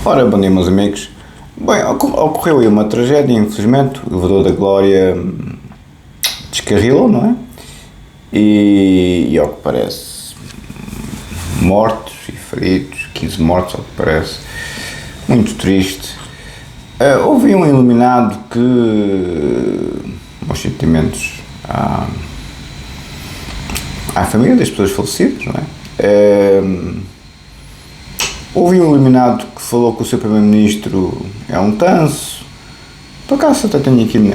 Ora, bom dia, meus amigos. Bem, ocorreu aí uma tragédia, infelizmente. O elevador da Glória descarrilou, não é? E ao que parece, mortos e feridos, 15 mortos, ao que parece. Muito triste. Houve um iluminado que, aos sentimentos à família das pessoas falecidas, não é? Houve um iluminado que falou que o seu primeiro-ministro é um tanso. Por acaso até tenho aqui,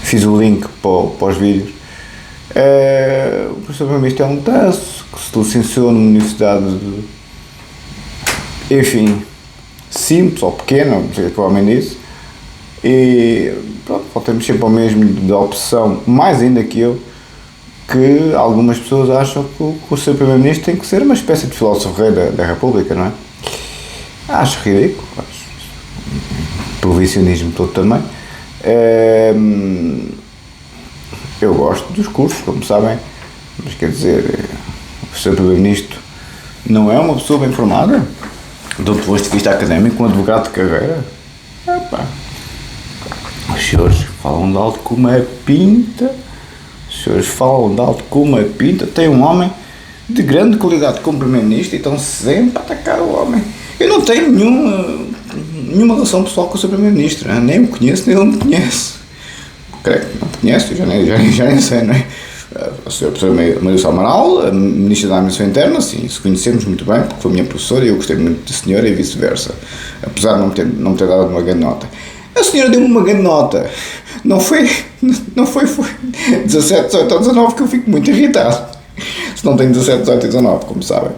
fiz o link para os vídeos. O seu primeiro-ministro é um tanso, que se licenciou numa universidade, enfim, simples ou pequena, não sei o que o homem disse. E pronto, voltamos sempre ao mesmo da opção, mais ainda que eu, que algumas pessoas acham que o seu primeiro-ministro tem que ser uma espécie de filósofo rei da República, não é? Acho ridículo, acho provincianismo todo também. Eu gosto dos cursos, como sabem, mas quer dizer, o seu primeiro-ministro não é uma pessoa bem formada, do ponto de vista académico, um advogado de carreira. Os senhores falam de alto como é pinta. Os senhores falam de alto como a pinta. Tem um homem de grande qualidade como primeiro-ministro e estão sempre a atacar o homem. Eu não tenho nenhuma relação pessoal com o seu primeiro-ministro, né? Nem o conheço, nem ele me conhece. Creio que não me conhece, eu já nem sei, não é? A senhora Maria Amaral, a ministra da Administração Interna, sim, se conhecemos muito bem, porque foi minha professora e eu gostei muito da senhora e vice-versa, apesar de não me ter dado uma grande nota. A senhora deu-me uma grande nota. Não foi 17, 18 ou 19 que eu fico muito irritado. Se não tenho 17, 18 e 19, como sabem.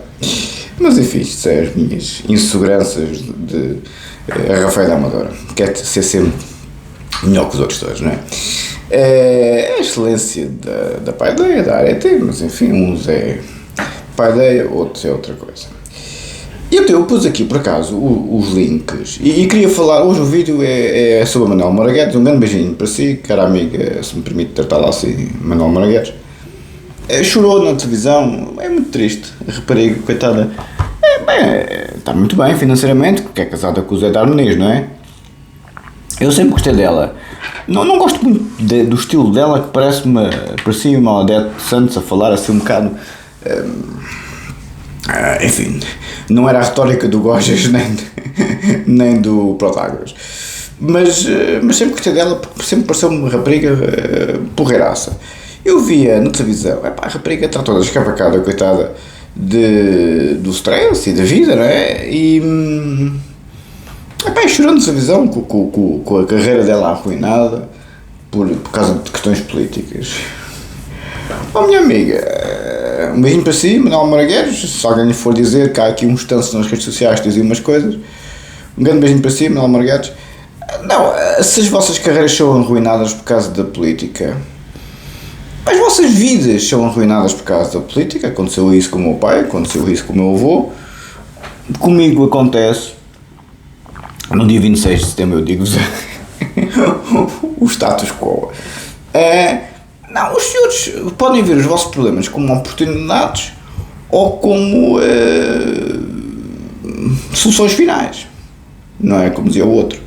Mas enfim, isto são as minhas inseguranças de Rafael da Amadora. Quer ser sempre melhor que os outros todos, não é? A excelência da paideia, da arete, mas enfim, uns é paideia, outros é outra coisa. Eu pus aqui, por acaso, os links e queria falar, hoje o vídeo é sobre a Manuel Moraguetes, um grande beijinho para si, cara amiga, se me permite tratá-la assim, Manuel Moraguetes. Chorou na televisão, é muito triste, a rapariga, coitada. Está muito bem financeiramente, porque é casada com o Zé Darmenês, não é? Eu sempre gostei dela. Não gosto muito do estilo dela, que parecia uma Odete Santos a falar assim um bocado... enfim, não era a retórica do Gojas nem do Protágoras, mas sempre gostei dela porque sempre pareceu-me uma rapariga porreiraça. Eu via na televisão, a rapariga está toda escavacada, coitada, do stress e da vida, não é? E chorando na televisão com a carreira dela arruinada por causa de questões políticas. Minha amiga, um beijinho para si, Manuel Moraguetes. Se alguém lhe for dizer que há aqui uns tantos nas redes sociais que dizem umas coisas, um grande beijinho para si, Manuel Moraguetes. Não, se as vossas carreiras são arruinadas por causa da política, as vossas vidas são arruinadas por causa da política. Aconteceu isso com o meu pai, aconteceu isso com o meu avô, comigo acontece. No dia 26 de setembro eu digo-vos o status quo. Não, os senhores podem ver os vossos problemas como oportunidades ou como soluções finais, não é como dizia o outro.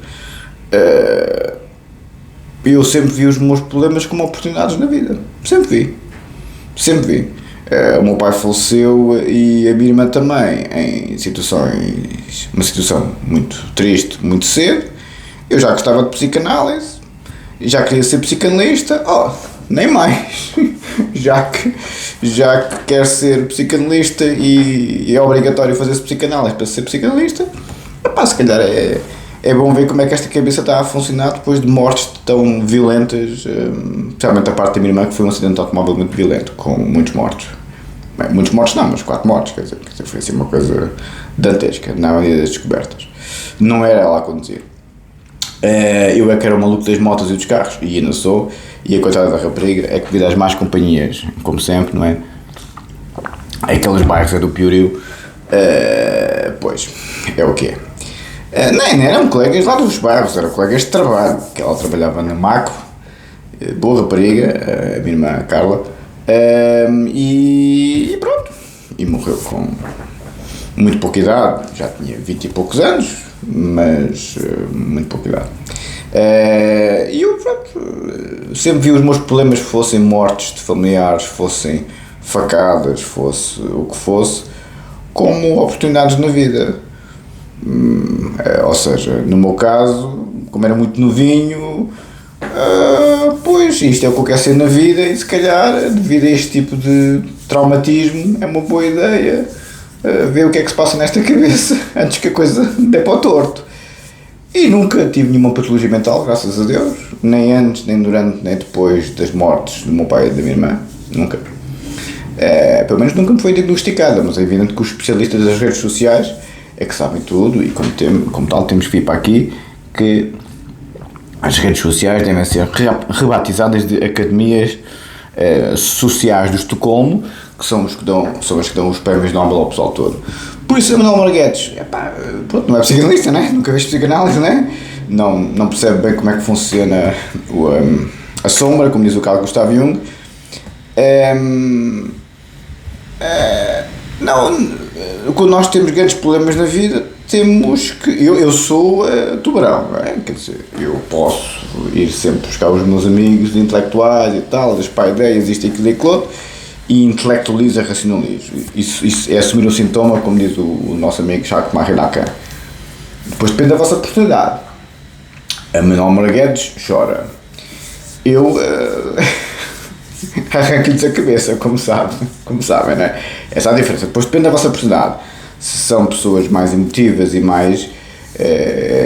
Eu sempre vi os meus problemas como oportunidades na vida, sempre vi. O meu pai faleceu e a minha irmã também, uma situação muito triste, muito cedo. Eu já gostava de psicanálise, já queria ser psicanalista, nem mais, já que quer ser psicanalista e é obrigatório fazer-se psicanálise para ser psicanalista, se calhar é bom ver como é que esta cabeça está a funcionar depois de mortes tão violentas, especialmente a parte da minha irmã, que foi um acidente automóvel muito violento, com muitos mortos. Muitos mortos não, mas 4 mortos, quer dizer, foi assim uma coisa dantesca, na maioria das descobertas. Não era ela a conduzir. Eu é que era o maluco das motos e dos carros, e ainda sou, e a coitada da rapariga é que devido às más companhias, como sempre, não é? Aqueles bairros do Piorio, pois, é o que é. Nem eram colegas lá dos bairros, eram colegas de trabalho, que ela trabalhava na Macro, boa rapariga, a minha irmã Carla, e pronto, e morreu com muito pouca idade, já tinha 20 e poucos anos, mas muito pouca idade. E eu, pronto, sempre vi os meus problemas, fossem mortes de familiares, fossem facadas, fosse o que fosse, como oportunidades na vida. Ou seja, no meu caso, como era muito novinho, pois isto é o que eu quero ser na vida e se calhar, devido a este tipo de traumatismo, é uma boa ideia ver o que é que se passa nesta cabeça antes que a coisa dê para o torto. E nunca tive nenhuma patologia mental, graças a Deus, nem antes, nem durante, nem depois das mortes do meu pai e da minha irmã, nunca. Pelo menos nunca me foi diagnosticada, mas é evidente que os especialistas das redes sociais é que sabem tudo e como tal temos que vir para aqui que as redes sociais devem ser rebatizadas de academias sociais do Estocolmo, que são as que dão os prémios Nobel ao pessoal todo. Por isso, Manuel Marguetes, pronto, não é psicanalista, né? Nunca vejo psicanálise, né? Não percebe bem como é que funciona a sombra, como diz o Carl Gustav Jung. Quando nós temos grandes problemas na vida, temos que. Eu sou tubarão, não é? Quer dizer, eu posso ir sempre buscar os meus amigos intelectuais e tal, das ideias, isto, aquilo e aquilo outro, e intelectualizo e racionalizo. Isso é assumir o sintoma, como diz o nosso amigo Jacques Marilacan. Depois depende da vossa oportunidade. A Manuel Marguedes chora. Eu arranco-lhes a cabeça, como sabem, não é? Essa é a diferença. Depois depende da vossa oportunidade. Se são pessoas mais emotivas e mais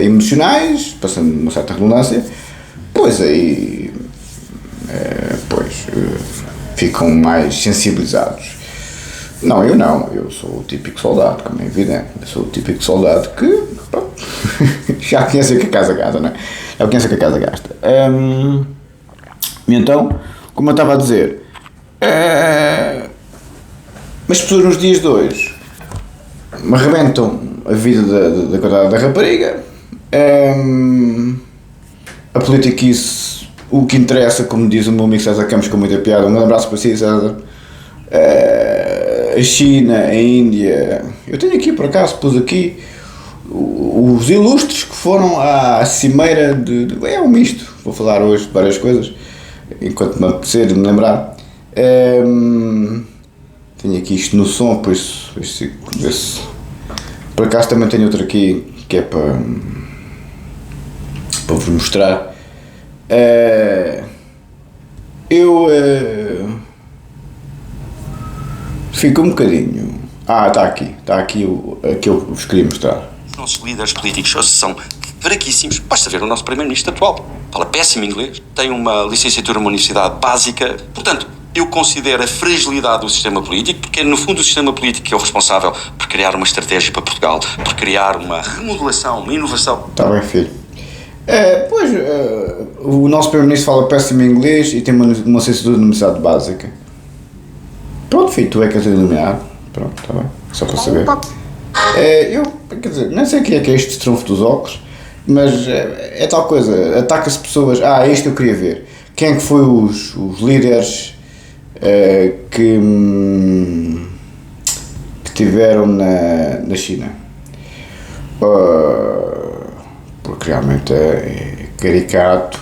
emocionais, passando uma certa redundância, pois aí ficam mais sensibilizados. Não, eu sou o típico soldado, como é evidente. Eu sou o típico soldado que, pronto, já conhece que a casa gasta, não é? Já conhece que a casa gasta. E então, como eu estava a dizer, as pessoas nos dias de hoje arrebentam a vida da rapariga, a política, isso, o que interessa, como diz o meu amigo César Campos com muita piada, um abraço para si, César. A China, a Índia, eu tenho aqui por acaso, pus aqui os ilustres que foram à cimeira é um misto, vou falar hoje de várias coisas enquanto me apetecer de me lembrar. Tenho aqui isto no som, por isso por acaso também tenho outro aqui que é para vos mostrar. Eu fico um bocadinho. Está aqui o que eu vos queria mostrar. Os nossos líderes políticos são fraquíssimos. Basta ver o nosso primeiro-ministro atual. Fala péssimo inglês, tem uma licenciatura numa universidade básica. Portanto, eu considero a fragilidade do sistema político, porque no fundo o sistema político é o responsável por criar uma estratégia para Portugal, por criar uma remodelação, uma inovação. Está bem, filho. O nosso primeiro-ministro fala péssimo inglês e tem uma licenciatura na universidade básica. Pronto, filho, tu é que és iluminado. Pronto, está bem, só para saber. Quer dizer, não sei o que é este trunfo dos óculos, mas é tal coisa, ataca-se pessoas. É isto que eu queria ver. Quem é que foi os líderes que tiveram na China? Porque realmente é caricato.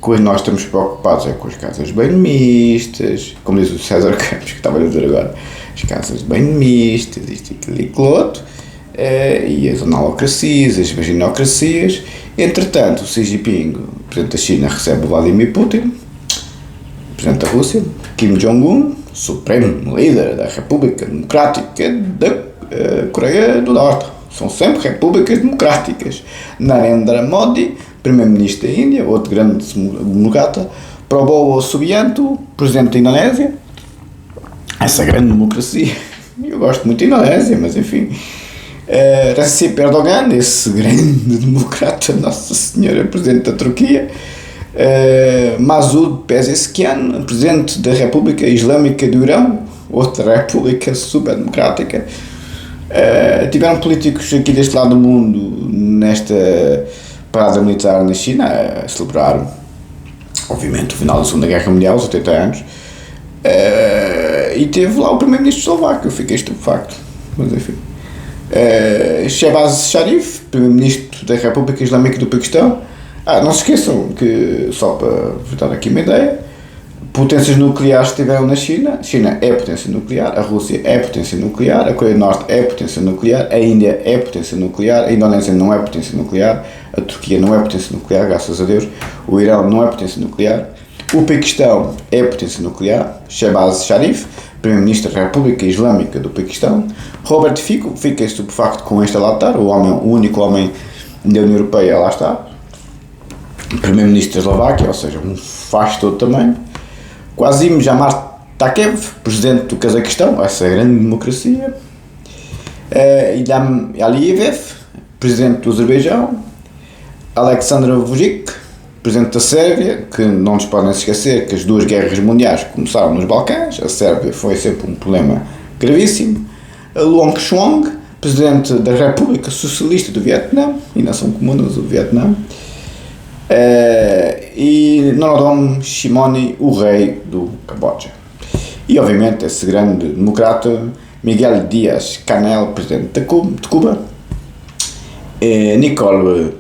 Que nós estamos preocupados com as casas bem mistas, como diz o César Campos, que estava a dizer agora, as casas bem mistas, isto, aquilo e aquilo outro, e as analocracias, as vaginocracias. Entretanto, o Xi Jinping, o presidente da China, recebe o Vladimir Putin, presidente da Rússia, Kim Jong-un, supremo líder da República Democrática da Coreia do Norte. São sempre repúblicas democráticas. Narendra Modi, primeiro-ministro da Índia, outro grande democrata, Prabowo Subianto, presidente da Indonésia. Essa grande democracia. Eu gosto muito da Indonésia, mas enfim. Recep Erdogan, esse grande democrata, Nossa Senhora, presidente da Turquia. Masoud Pezeshkian, presidente da República Islâmica do Irão, outra república super democrática. Tiveram políticos aqui deste lado do mundo nesta parada militar na China a celebrar, obviamente, o final da Segunda Guerra Mundial, os 80 anos. E teve lá o primeiro-ministro eslovaco, eu fiquei estupefacto, mas enfim. Shehbaz Sharif, primeiro-ministro da República Islâmica do Paquistão. Não se esqueçam que, só para vos dar aqui uma ideia, potências nucleares estiveram na China. A China é potência nuclear, a Rússia é potência nuclear, a Coreia do Norte é potência nuclear, a Índia é potência nuclear, a Indonésia não é potência nuclear, a Turquia não é potência nuclear, graças a Deus, o Irão não é potência nuclear, o Paquistão é potência nuclear. Shehbaz Sharif, primeiro-ministro da República Islâmica do Paquistão. Robert Fico, fiquei estupefacto com este alatar, o único homem da União Europeia, lá está. Primeiro-ministro da Eslováquia, ou seja, um faz todo tamanho. Quasim Jamar Takev, presidente do Cazaquistão, essa grande democracia. Ilham Aliyev, presidente do Azerbaijão. Alexander Vučić, presidente da Sérvia, que não nos podem esquecer que as duas guerras mundiais começaram nos Balcãs, a Sérvia foi sempre um problema gravíssimo. Luong Shuang, presidente da República Socialista do Vietnã, e nação comunas do Vietnã. E Norodom Sihamoni, o rei do Camboja. E obviamente esse grande democrata Miguel Díaz-Canel, presidente de Cuba. Nikol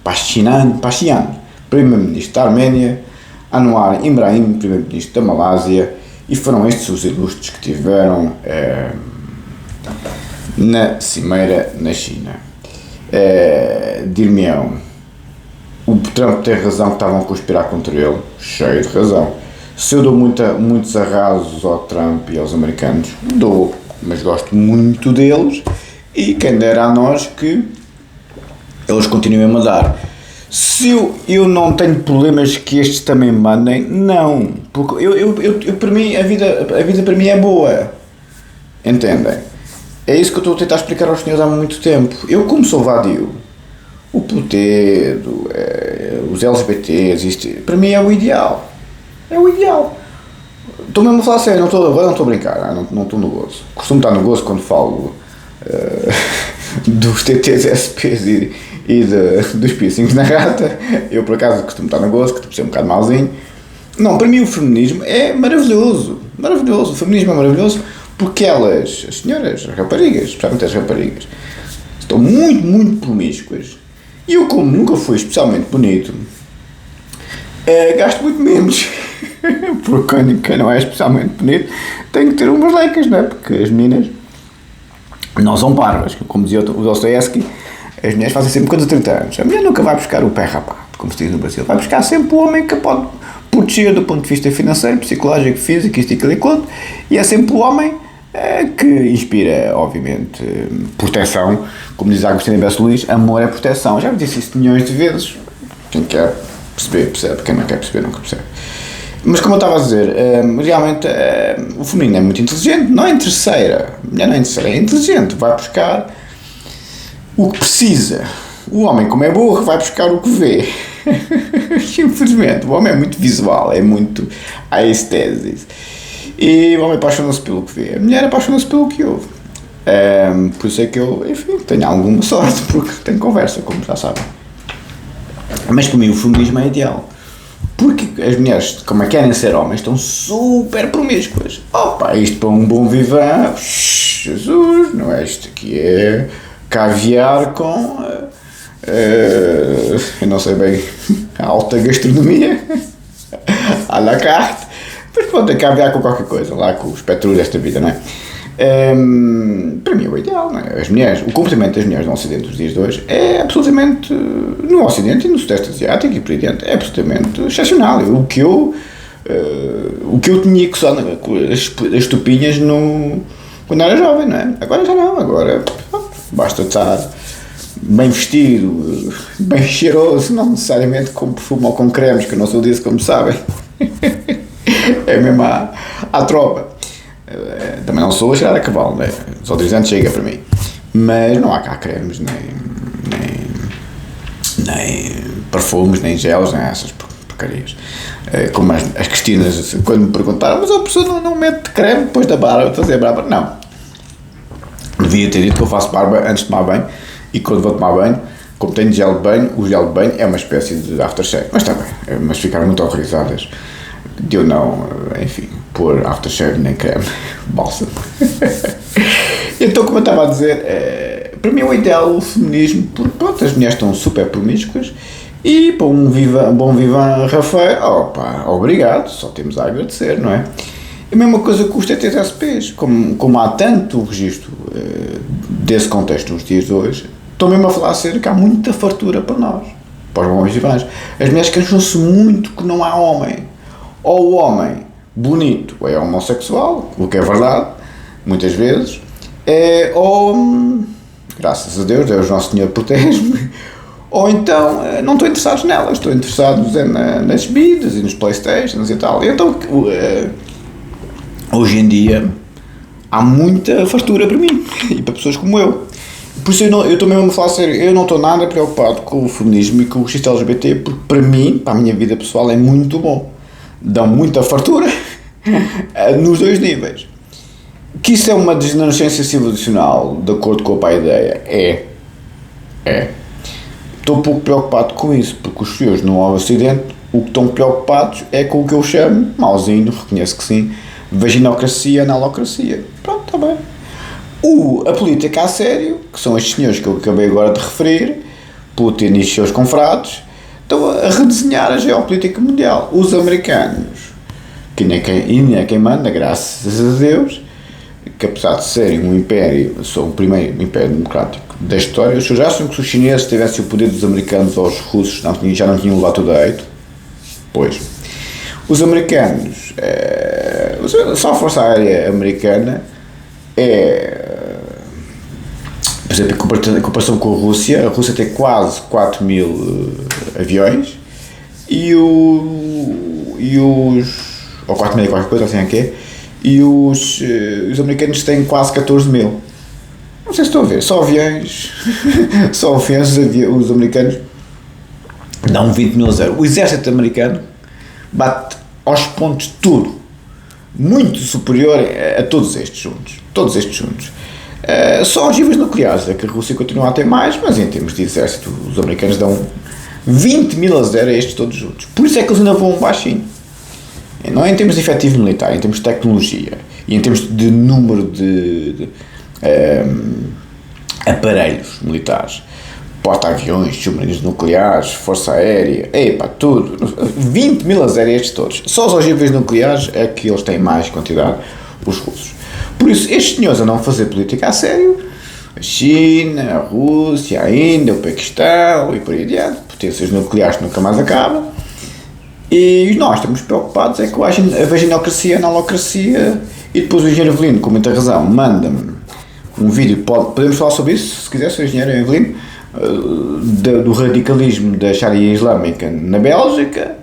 Pashinyan, primeiro-ministro da Arménia. Anwar Ibrahim, primeiro-ministro da Malásia. E foram estes os ilustres que tiveram na cimeira na China. Dir-me-ão, o Trump tem razão que estavam a conspirar contra ele, cheio de razão. Se eu dou muitos arrasos ao Trump e aos americanos, dou, mas gosto muito deles, e quem dera a nós que eles continuem a mandar. Se eu não tenho problemas que estes também mandem, não, porque eu para mim, a vida para mim é boa, entendem? É isso que eu estou a tentar explicar aos senhores há muito tempo. Eu, como sou vadio, o puteiro, os LGBTs, isto, para mim é o ideal. É o ideal. Estou mesmo a falar sério, agora não estou a brincar, não estou no gozo. Costumo estar no gozo quando falo dos TTs, SPs e dos piercings na rata. Eu, por acaso, costumo estar no gozo, que estou a ser um bocado malzinho. Não, para mim o feminismo é maravilhoso. Maravilhoso. O feminismo é maravilhoso porque elas, as senhoras, as raparigas, especialmente as raparigas, estão muito, muito promíscuas. E eu, como nunca fui especialmente bonito, gasto muito menos. Porque quem não é especialmente bonito tem que ter umas lecas, não é? Porque as meninas não são parvas. Como dizia o Dostoiévski, as mulheres fazem sempre coisa de 30 anos. A mulher nunca vai buscar o pé rapado, como se diz no Brasil. Vai buscar sempre o homem que pode proteger do ponto de vista financeiro, psicológico, físico, isto e aquilo e aquilo. E é sempre o homem que inspira, obviamente, proteção. Como diz Agostinho Bessa Luís, amor é proteção. Já me disse isso milhões de vezes. Quem quer perceber, percebe. Quem não quer perceber, nunca percebe. Mas como eu estava a dizer, realmente o feminino é muito inteligente. Não é interesseira. A mulher não é interesseira, é inteligente. Vai buscar o que precisa. O homem, como é burro, vai buscar o que vê. Infelizmente, o homem é muito visual, é muito aesthesis. E o homem apaixona-se pelo que vê. A mulher apaixona-se pelo que ouve. Por isso é que eu, enfim, tenho alguma sorte, porque tenho conversa, como já sabem. Mas para mim o feminismo é ideal. Porque as mulheres, como querem ser homens, estão super promíscuas. Opa, isto para um bom vivan, Jesus, não é? Isto aqui é caviar com, eu não sei bem, a alta gastronomia, à la carte, mas pronto, é caviar com qualquer coisa, lá com os petróleo desta vida, não é? Para mim é o ideal, não é? As mulheres, o comportamento das mulheres no Ocidente dos dias de hoje é absolutamente, no Ocidente e no Sudeste Asiático e por aí dentro, é absolutamente excepcional. O que eu tinha que usar as tupinhas quando era jovem, não é? Agora já não, agora basta estar bem vestido, bem cheiroso, não necessariamente com perfume ou com cremes, que eu não sou disso, como sabem. É mesmo à tropa. Também não sou a cheirar a cavalo, né? Só desodorizante chega para mim. Mas não há cá cremes, nem perfumes, nem gelos, nem essas porcarias. Como as Cristinas, quando me perguntaram, mas a pessoa não mete creme depois da barba, fazer barba? Não. Devia ter dito que eu faço barba antes de tomar banho, e quando vou tomar banho, como tenho gel de banho, o gel de banho é uma espécie de aftershave. Mas está bem, mas ficaram muito horrorizadas de eu não, enfim. pôr aftershave nem creme, bálsamo. Então, como eu estava a dizer, para mim o ideal do feminismo, porque pronto, as mulheres estão super promíscuas e para um bom vivan Rafael, opa, obrigado, só temos a agradecer, não é? A mesma coisa com os TTSPs, como há tanto registro desse contexto nos dias de hoje, estou mesmo a falar sério que há muita fartura para nós, para os bons vivans. As mulheres queixam-se muito que não há homem, ou o homem bonito é homossexual, o que é verdade, muitas vezes, ou, graças a Deus Nosso Senhor protege-me, ou então não estou interessados nelas, estou interessados nas bebidas e nos Playstations e tal. Então, hoje em dia, há muita fartura para mim e para pessoas como eu. Por isso eu estou mesmo a falar sério, eu não estou nada preocupado com o feminismo e com o registro LGBT, porque para mim, para a minha vida pessoal, é muito bom. Dão muita fartura nos dois níveis. Que isso é uma degenerescência civilizacional, de acordo com a ideia, é. Estou um pouco preocupado com isso, porque os senhores no Ocidente, o que estão preocupados é com o que eu chamo, malzinho, reconheço que sim, vaginocracia, analocracia. Pronto, está bem. A política a sério, que são estes senhores que eu acabei agora de referir, Putin e os seus confrados, estão a redesenhar a geopolítica mundial. Os americanos, que nem quem manda, graças a Deus, que apesar de serem um império, são o primeiro império democrático da história, os senhores acham que se os chineses tivessem o poder dos americanos ou os russos já não tinham levado tudo a eito? Pois. Os americanos, só a Força Aérea Americana por exemplo, em comparação com a Rússia tem quase 4 mil aviões ou 4 mil e qualquer coisa, assim é que é, e os americanos têm quase 14 mil. Não sei se estão a ver, só aviões, os americanos dão 20 mil a zero. O exército americano bate aos pontos tudo, muito superior a todos estes juntos. Só ogivas nucleares é que a Rússia continua a ter mais, mas em termos de exército os americanos dão 20 mil a zero a estes todos juntos. Por isso é que eles ainda voam baixinho. Não é em termos de efetivo militar, em termos de tecnologia e em termos de número de aparelhos militares, porta-aviões, submarinos nucleares, força aérea, tudo, 20 mil a zero estes todos. Só os ogivas nucleares é que eles têm mais quantidade, os russos. Por isso, estes senhores andam a fazer política a sério, a China, a Rússia, a Índia, o Paquistão e por aí adiante, potências nucleares que nunca mais acabam, e nós estamos preocupados com a vaginocracia, a analocracia, e depois o engenheiro Evelino, com muita razão, manda-me um vídeo, podemos falar sobre isso, se quiser, Sr. Engenheiro Evelino, do radicalismo da Sharia Islâmica na Bélgica,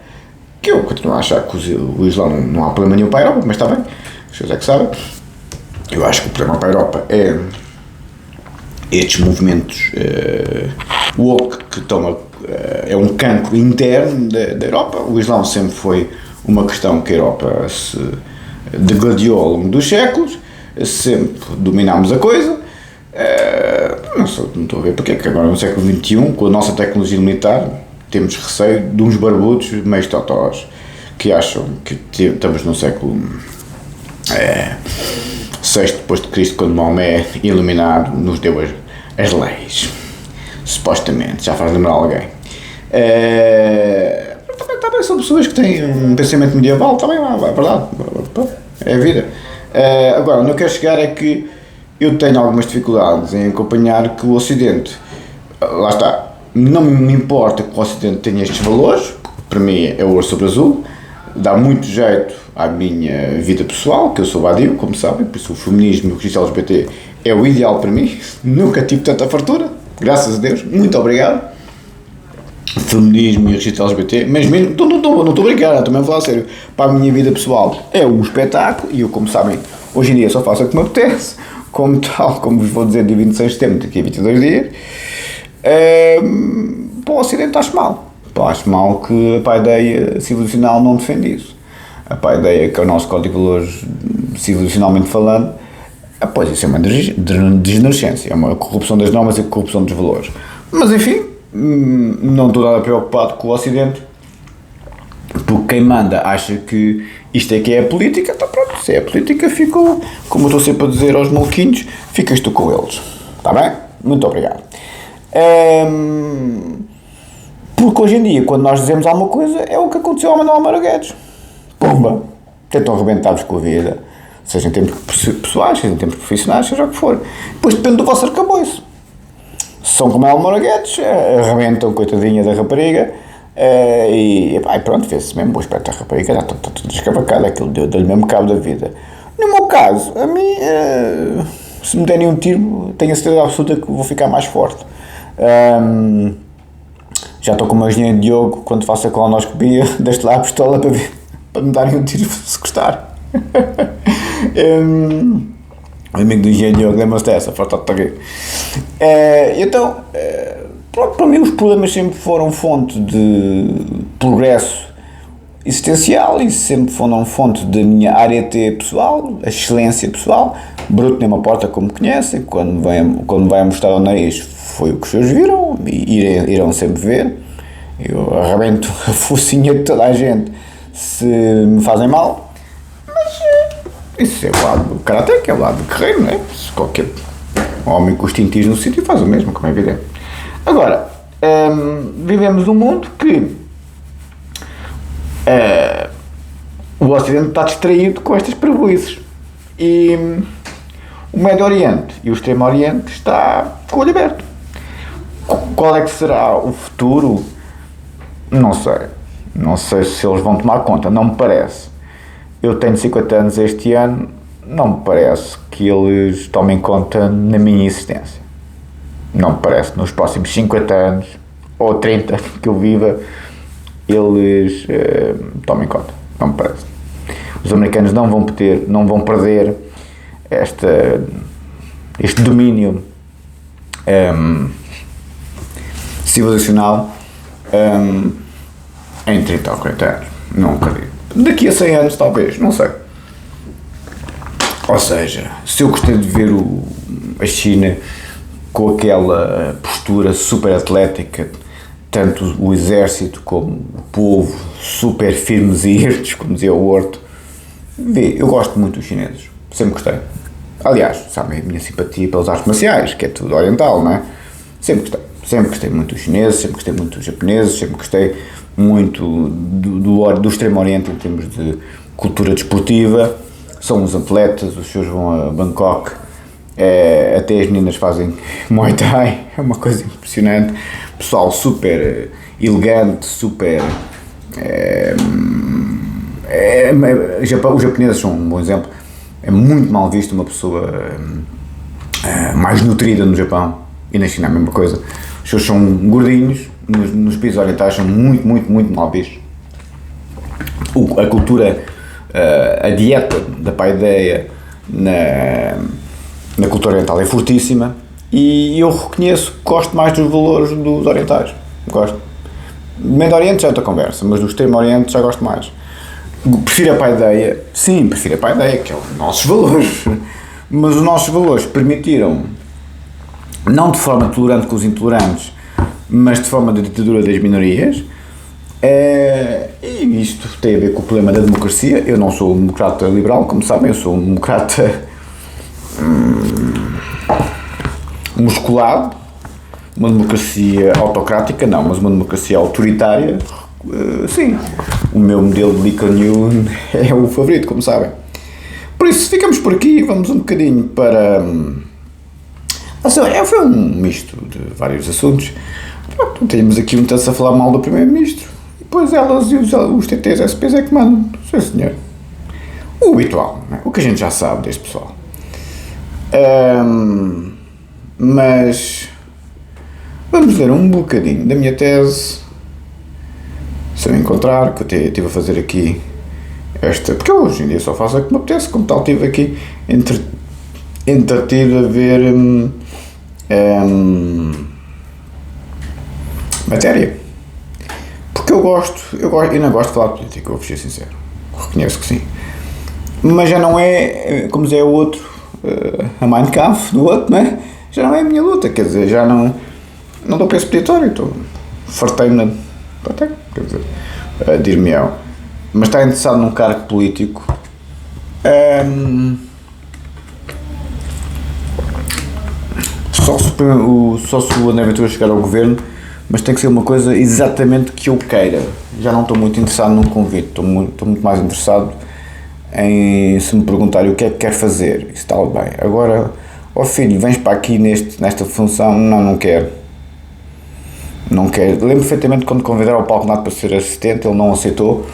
que eu continuo a achar que o Islã não há problema nenhum para a Europa, mas está bem, os senhores é que sabem. Eu acho que o problema para a Europa é estes movimentos woke que é um cancro interno da Europa. O Islão sempre foi uma questão que a Europa se degladiou ao longo dos séculos, sempre dominámos a coisa. Não estou a ver porque é que agora no século XXI, com a nossa tecnologia militar, temos receio de uns barbudos meio totós que acham que estamos no século VI depois de Cristo, quando Maomé, iluminado, nos deu as leis, supostamente, já faz lembrar alguém. Também são pessoas que têm um pensamento medieval, também é verdade, é a vida. Agora, onde eu quero chegar é que eu tenho algumas dificuldades em acompanhar que o Ocidente, lá está, não me importa que o Ocidente tenha estes valores, para mim é ouro sobre azul, dá muito jeito à minha vida pessoal, que eu sou vadio, como sabem, por isso o feminismo e o registro LGBT é o ideal para mim, nunca tive tanta fartura, graças a Deus, muito obrigado. Feminismo e registro LGBT, mas mesmo, não estou a brincar, também a falar a sério, para a minha vida pessoal é um espetáculo, e eu, como sabem, hoje em dia só faço o que me apetece, como vos vou dizer, dia 26 de setembro, daqui a 22 dias, para o Ocidente acho mal que a paideia civilizacional não defende isso. A paideia que é o nosso código de valores civilizacionalmente falando, pois isso é uma degenerescência, é uma corrupção das normas e corrupção dos valores. Mas enfim, não estou nada preocupado com o Ocidente, porque quem manda acha que isto é que é a política, então pronto, se é a política, ficou, como eu estou sempre a dizer aos maluquinhos, ficas tu com eles, está bem? Muito obrigado. Porque hoje em dia, quando nós dizemos alguma coisa, é o que aconteceu ao Manuel Moura Guedes. Pumba! Tentam arrebentar-vos com a vida, seja em termos pessoais, seja em termos profissionais, seja o que for. Depois depende do vosso arcabouço. Se são como Manuel Moura Guedes, arrebentam, coitadinha da rapariga, e pronto, vê-se mesmo o aspecto da rapariga, está tudo escavacado, aquilo deu-lhe mesmo cabo da vida. No meu caso, a mim, se me derem um tiro, tenho a certeza absoluta que vou ficar mais forte. Já estou com o meu engenheiro Diogo, quando faço a colonoscopia, deixo lá a pistola para me darem um tiro se gostar. O amigo do engenheiro Diogo, lembra-se dessa, falta de rir. Então, para mim os problemas sempre foram fonte de progresso existencial e sempre foram fonte da minha área T pessoal, a excelência pessoal. Bruto nem uma porta, como conhecem, quando vai mostrar ao nariz, foi o que os senhores viram e irão sempre ver. Eu arrebento a focinha de toda a gente se me fazem mal, mas isso é o lado do karatê, que é o lado do guerreiro, não é? Se qualquer homem com os tintis no sítio faz o mesmo, como é evidente. Agora, vivemos num mundo que o Ocidente está distraído com estas prejuízos e o Médio Oriente e o Extremo Oriente está com o olho aberto. Qual é que será o futuro? Não sei se eles vão tomar conta, não me parece. Eu tenho 50 anos este ano, não me parece que eles tomem conta na minha existência. Não me parece que nos próximos 50 anos, ou 30 que eu viva, eles tomem conta, não me parece. Os americanos não vão perder este domínio civilizacional em 30 ou 40 anos, não acredito. Daqui a 100 anos talvez, não sei. Ou seja, se eu gostei de ver a China com aquela postura super atlética, tanto o exército como o povo super firmes e irtos, como dizia o Horto, eu gosto muito dos chineses, sempre gostei. Aliás, sabem a minha simpatia pelas artes marciais, que é tudo oriental, não é? Sempre gostei muito dos chineses, sempre gostei muito dos japoneses, sempre gostei muito do Extremo Oriente em termos de cultura desportiva. São uns atletas, os senhores vão a Bangkok, até as meninas fazem Muay Thai, é uma coisa impressionante. Pessoal super elegante, super... os japoneses são um bom exemplo. É muito mal visto uma pessoa mais nutrida no Japão, e na China a mesma coisa. Os senhores são gordinhos, nos países orientais são muito mal vistos. A cultura, a dieta da paideia na cultura oriental é fortíssima, e eu reconheço que gosto mais dos valores dos orientais. Gosto. Do Médio Oriente já é outra conversa, mas do Extremo Oriente já gosto mais. Prefiro a paideia, sim, prefiro a paideia, que é os nossos valores, mas os nossos valores permitiram, não de forma tolerante com os intolerantes, mas de forma de ditadura das minorias, e isto tem a ver com o problema da democracia. Eu não sou um democrata liberal, como sabem, eu sou um democrata musculado, uma democracia autocrática não, mas uma democracia autoritária, sim. O meu modelo de Lee Kuan Yew é o favorito, como sabem. Por isso, ficamos por aqui, vamos um bocadinho para... foi um misto de vários assuntos. Pronto, temos aqui um tanto a falar mal do Primeiro-Ministro, e depois elas e os TTs, SPs é que mandam. Sim, senhor. O habitual, não é? O que a gente já sabe deste pessoal. Mas vamos ver um bocadinho da minha tese, se eu encontrar, que eu estive a fazer aqui porque eu hoje em dia só faço o que me apetece, como tal estive aqui entretido a ver matéria, porque eu não gosto de falar de política, vou ser sincero, reconheço que sim, mas já não é, como dizia o outro, a Mein Kampf do outro, não é? Já não é a minha luta, quer dizer, já não dou para esse peditório, fartei-me, quer dizer, dir-me-ão. mas está interessado num cargo político, só se o André Ventura chegar ao governo, mas tem que ser uma coisa exatamente que eu queira. Já não estou muito interessado num convite, estou muito mais interessado em, se me perguntarem o que é que quer fazer, isso está bem. Agora, filho, vens para aqui nesta função, não quero. Não quero. Lembro perfeitamente quando convidaram o Paulo Renato para ser assistente, ele não aceitou,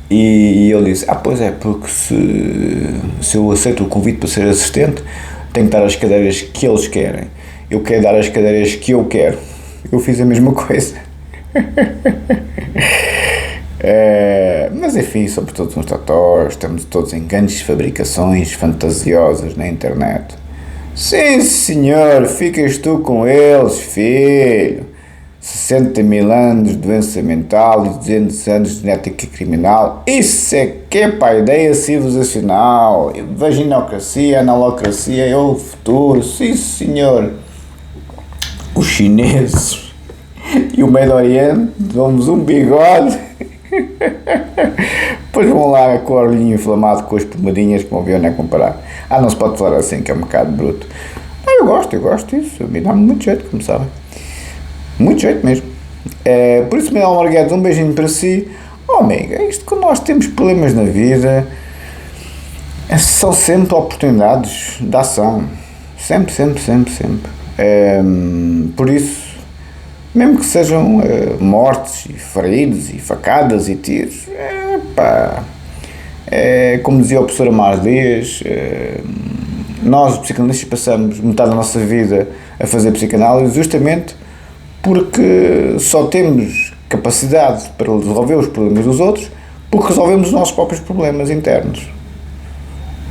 e ele disse, pois é, porque se eu aceito o convite para ser assistente, tenho que dar as cadeiras que eles querem. Eu quero dar as cadeiras que eu quero. Eu fiz a mesma coisa. Mas enfim, somos todos uns totós, estamos todos em grandes fabricações fantasiosas na internet. Sim, senhor, ficas tu com eles, filho. 60 mil anos de doença mental e 200 anos de genética criminal. Isso é que é para a ideia civilizacional. Vaginocracia, analocracia é o futuro. Sim, senhor. Os chineses e o Médio Oriente dão-nos um bigode. Depois vão lá com o olhinho inflamado, com as pomadinhas, que vão ver onde é comparar. Não se pode falar assim, que é um bocado bruto. Eu gosto disso. A mim dá-me muito jeito, como sabem. Muito jeito mesmo. Por isso, Manuel Marguedes, um beijinho para si. Amiga, isto que nós temos problemas na vida são sempre oportunidades de ação. Sempre. Por isso, mesmo que sejam mortes e feridos e facadas e tiros, como dizia o professor Amar Dias, nós, os psicanalistas, passamos metade da nossa vida a fazer psicanálise justamente porque só temos capacidade para resolver os problemas dos outros porque resolvemos os nossos próprios problemas internos.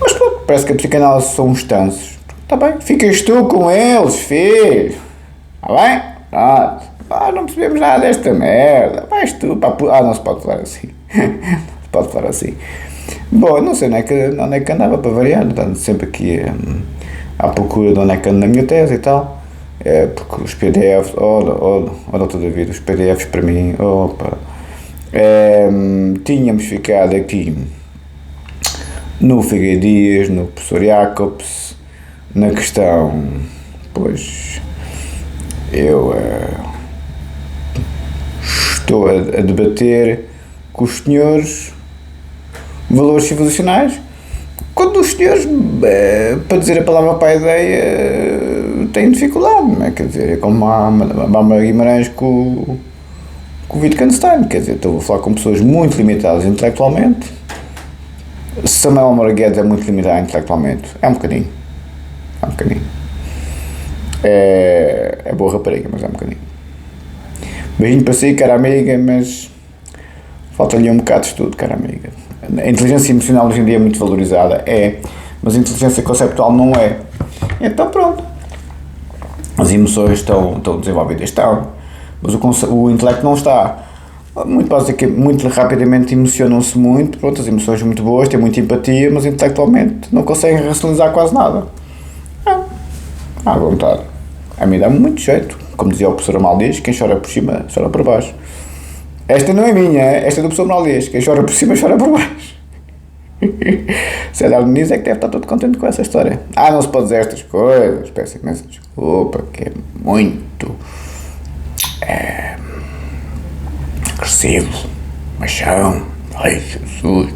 Mas pronto, parece que a psicanálise são uns tansos. Está bem, ficas tu com eles, filho. Está bem? Pronto. Não percebemos nada desta merda. Vais tu para... não se pode falar assim. Não se pode falar assim. Bom, não sei onde é que andava para variar. Andando sempre aqui à procura de onde é que ando na minha tese e tal. Porque os PDFs, olha toda a vida, os PDFs para mim, tínhamos ficado aqui no Figueiredo Dias, no professor Jacobs, na questão, pois, eu estou a debater com os senhores valores civilizacionais, quando os senhores, para dizer a palavra para a ideia, têm dificuldade, não é? Quer dizer, é como a Bárbara Guimarães com o Wittgenstein, quer dizer, estou a falar com pessoas muito limitadas intelectualmente. Samuel Marguedes é muito limitado intelectualmente, é um bocadinho. É boa rapariga, mas é um bocadinho. Beijinho para si, cara amiga, mas falta-lhe um bocado de estudo, cara amiga. A inteligência emocional hoje em dia é muito valorizada, mas a inteligência conceptual não é. Então pronto. As emoções estão desenvolvidas, mas o intelecto não está. Muito rapidamente emocionam-se muito, pronto, as emoções muito boas, têm muita empatia, mas intelectualmente não conseguem racionalizar quase nada. À vontade. A mim dá-me muito jeito. Como dizia o professor Amaldias, quem chora por cima, chora por baixo. Esta não é minha, esta é do professor Amaldias, quem chora por cima, chora por baixo. Cédar Muniz é que deve estar todo contente com essa história. Não se pode dizer estas coisas, peço imensa desculpa, que é muito agressivo, machão, ai Jesus,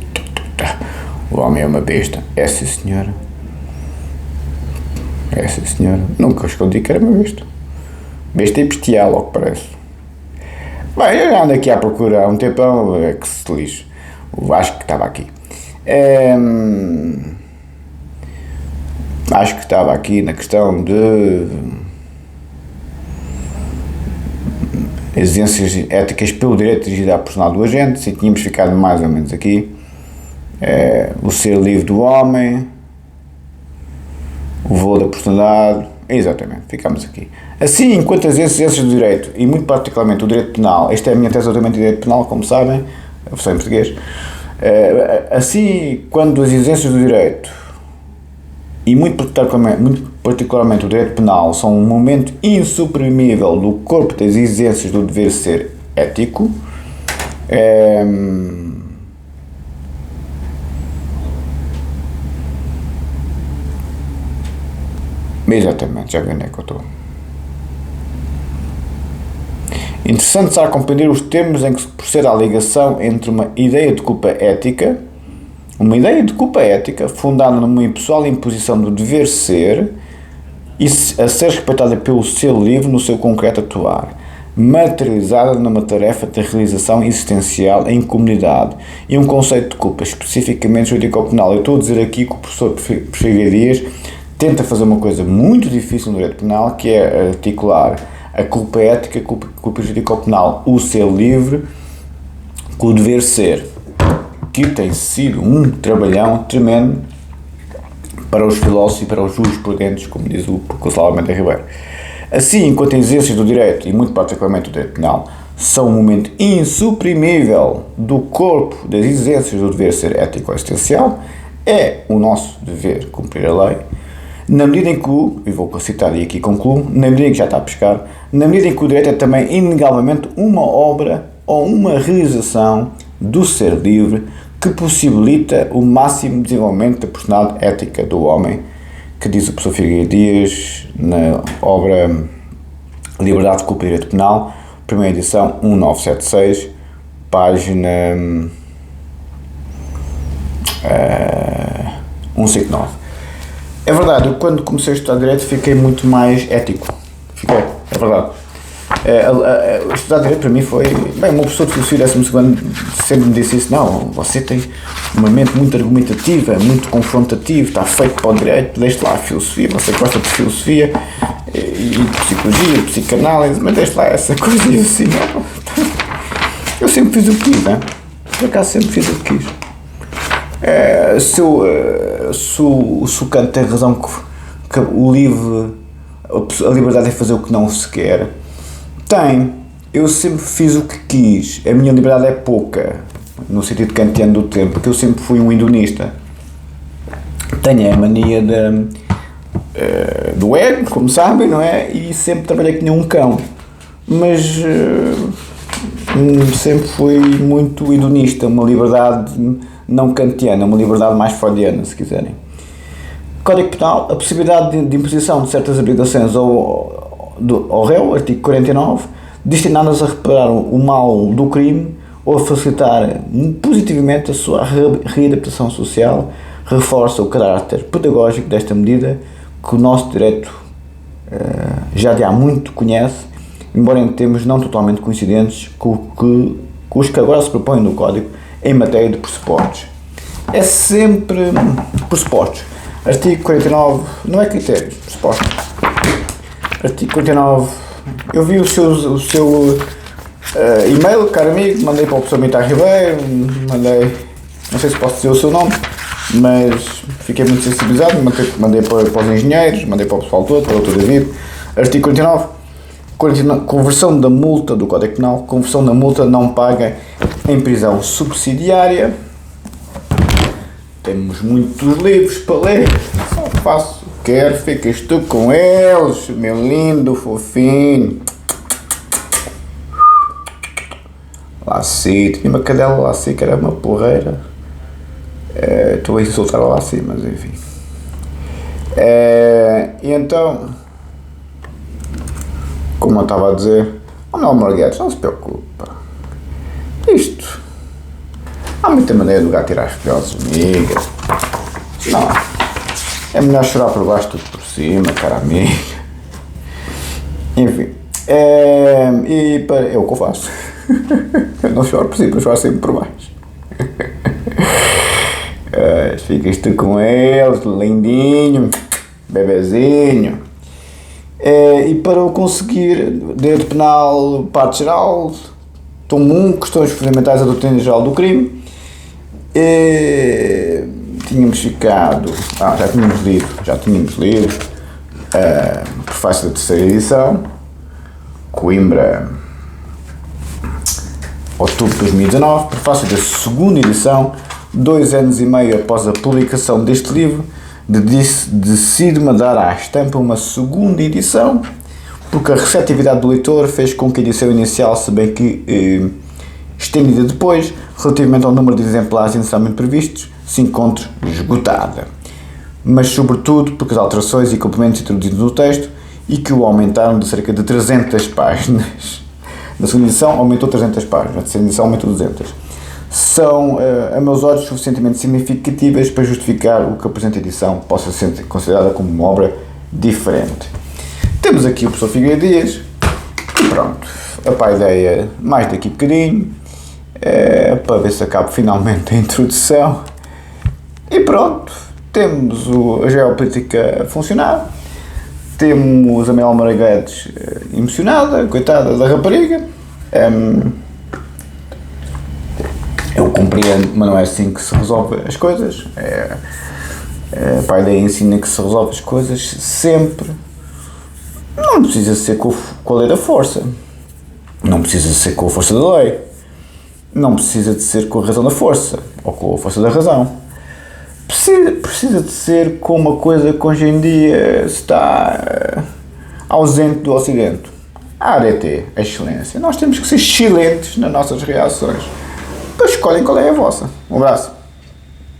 o homem é uma besta. Sim senhora, nunca escondi que era uma besta e bestial, ao que parece. Bem, eu já ando aqui à procura há um tempão, que se lixe, o Vasco que estava aqui. Acho que estava aqui na questão de exigências éticas pelo direito dirigido à personalidade do agente, e tínhamos ficado mais ou menos aqui. O ser livre do homem, o valor da personalidade, exatamente, ficamos aqui. Assim, enquanto as exigências do direito, e muito particularmente o direito penal, esta é a minha tese de direito penal, como sabem, a versão em português, assim, quando as exigências do direito, e muito particularmente o direito penal, são um momento insuprimível do corpo das exigências do dever ser ético, Exatamente, já vi onde é que eu estou. Interessante estar a compreender os termos em que se procede à ligação entre uma ideia de culpa ética fundada numa pessoal imposição do dever ser e a ser respeitada pelo ser livre no seu concreto atuar, materializada numa tarefa de realização existencial em comunidade e um conceito de culpa especificamente jurídico-penal. Eu estou a dizer aqui que o professor Porfírio Dias tenta fazer uma coisa muito difícil no direito penal, que é articular a culpa ética, a culpa jurídico-penal, o ser livre, com o dever ser, que tem sido um trabalhão tremendo para os filósofos e para os jurisprudentes, como diz o Gonçalo Almeida Ribeiro. Assim, enquanto exercício do direito, e muito particularmente o direito penal, são um momento insuprimível do corpo das exigências do dever ser ético existencial, é o nosso dever cumprir a lei, na medida em que, e vou citar e aqui concluo, na medida em que já está a pescar, na medida em que o direito é também inegavelmente uma obra ou uma realização do ser livre que possibilita o máximo desenvolvimento da personalidade ética do homem, que diz o professor Figueiredo Dias na obra Liberdade de Culpa e Direito Penal, primeira edição, 1976, página 159. É verdade, eu quando comecei a estudar Direito fiquei muito mais ético. É verdade. Estudar Direito para mim foi... Bem, o meu professor de Filosofia 12º sempre me disse isso. Não, você tem uma mente muito argumentativa, muito confrontativa, está feito para o Direito, deixe lá a Filosofia, você gosta de Filosofia e Psicologia, Psicanálise, mas deixe lá essa coisa e assim, não. Eu sempre fiz o que quis, né? Por acaso sempre fiz o que quis. Se o Kant tem razão que o livre, a liberdade é fazer o que não se quer, tem. Eu sempre fiz o que quis, a minha liberdade é pouca, no sentido kantiano do termo, porque eu sempre fui um hedonista. Tenho a mania do ego, como sabem, não é? E sempre trabalhei que nem um cão, mas sempre fui muito hedonista, uma liberdade não kantiana, uma liberdade mais freudiana, se quiserem. Código Penal, a possibilidade de imposição de certas obrigações ao réu, artigo 49, destinadas a reparar o mal do crime ou a facilitar positivamente a sua readaptação social, reforça o caráter pedagógico desta medida, que o nosso direito já de há muito conhece, embora em termos não totalmente coincidentes com os que agora se propõem no Código em matéria de pressupostos. É sempre pressupostos. Artigo 49, não é critérios, pressupostos. Artigo 49, eu vi o seu e-mail, caro amigo, mandei para o professor Mitar Ribeiro, não sei se posso dizer o seu nome, mas fiquei muito sensibilizado, mandei para os engenheiros, mandei para o pessoal todo, para o Dr. David. Artigo 49, conversão da multa do Código Penal, conversão da multa não paga em prisão subsidiária. Temos muitos livros para ler, só faço o que quero, ficas tu com eles, meu lindo, fofinho. Laci, tinha uma cadela Laci que era uma porreira. Estou a insultar a Laci, mas enfim. E então, como eu estava a dizer, não, Marguerite, não se preocupa. Isto, há muita maneira do gato tirar as filhotes, amiga. Não, é melhor chorar por baixo do que por cima, cara amiga. Enfim, é o que eu faço. Eu não choro por cima, eu choro sempre por baixo. Ficas tu com eles, lindinho, bebezinho. E para o conseguir, direito penal, parte geral, tomo 1, questões fundamentais da doutrina geral do crime. Tínhamos ficado, já tínhamos lido prefácio da terceira edição, Coimbra, outubro de 2019, prefácio da segunda edição, 2 anos e meio após a publicação deste livro, decido-me a dar à estampa uma segunda edição, porque a receptividade do leitor fez com que a edição inicial, se bem que estendida depois, relativamente ao número de exemplares inicialmente previstos, se encontre esgotada. mas sobretudo porque as alterações e complementos introduzidos no texto e que o aumentaram de cerca de 300 páginas. Na segunda edição aumentou 300 páginas, na terceira edição aumentou 200. São, a meus olhos, suficientemente significativas para justificar o que a presente edição possa ser considerada como uma obra diferente. Temos aqui o professor Figueiredo Dias, e pronto, a ideia mais daqui a bocadinho, para ver se acaba finalmente a introdução, e pronto, temos a geopolítica a funcionar, temos a Manuela Moraguedes emocionada, coitada da rapariga. Eu compreendo, mas não é assim que se resolve as coisas. A ideia ensina que se resolve as coisas sempre. Não precisa ser com a lei da força, não precisa ser com a força da lei, não precisa de ser com a razão da força ou com a força da razão. Precisa de ser com uma coisa que hoje em dia está ausente do Ocidente. A ADT, a excelência. Nós temos que ser excelentes nas nossas reações. Depois escolhem qual é a vossa. Um abraço.